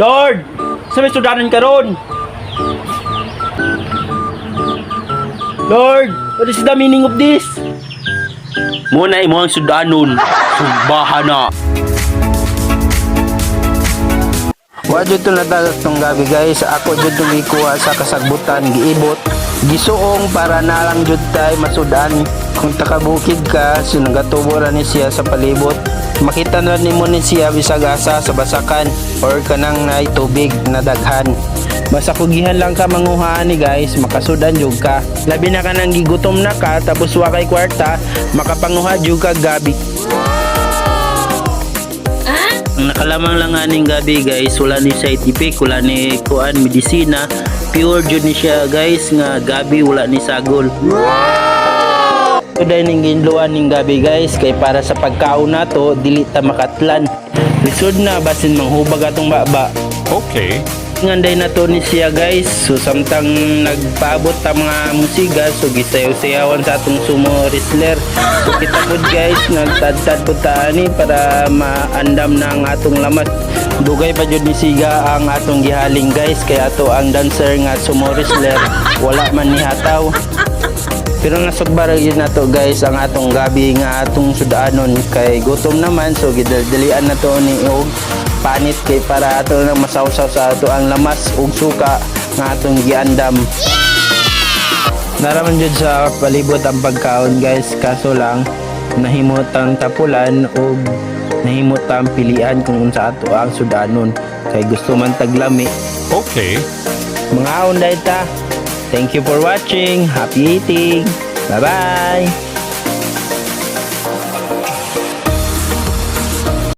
Lord, sa may sudanan ka ron? Lord, what is the meaning of this? Muna imo ang sudanon. Sumbahan na. Wa jud to natagak tong gabi guys, ako jud to gikuha sa kasagbutan, giibot, gisuong para nalang jud tay masudan. Kung takabukid ka, sinagatubo ra ni siya sa palibot. Makita na nimo ni siya bisag asa sa basakan or kanang nay tubig na daghan. Basta kugihan lang ka manguhaan ni guys, makasudan jud ka. Labi na ka nang gigutom na ka tapos wa kay kwarta, makapanguha jud ka gabi. Ang nakalamang lang aning gabi guys, wala ni side effect, wala ni kuan medisina, pure jud ni siya guys nga gabi wala ni sagol. Today ning ginluan ning gabi guys kay para sa pagkaon nato dili ta makatlan. Lisod na basin manghubag atong baba. Okay. Nganday na to ni siya guys, so samtang nagpaabot ta mga musiga, so gisayaw-sayawan sa atong sumo wrestler. So kita pod guys, nagtadtad po ta ani para maandam na ang atong lamat. Dugay pa jud ni siga ang atong gihaling guys, kay ato ang dancer nga sumo wrestler wala man ni hataw. Pero nasugbar yun na to guys ang atong gabi nga atong sudanon, kay gutom naman, so gidalian na to ni og panit kay para ato na masawsaw sa ato ang lamas ug suka nga atong giandam. Naraman jud sa palibot ang pagkaon guys, kaso lang nahimutang tapulan o nahimutang pilian kung unsa ato ang sudanon, kay gusto man taglami. Okay. Mga onday ta. Thank you for watching. Happy eating. Bye bye.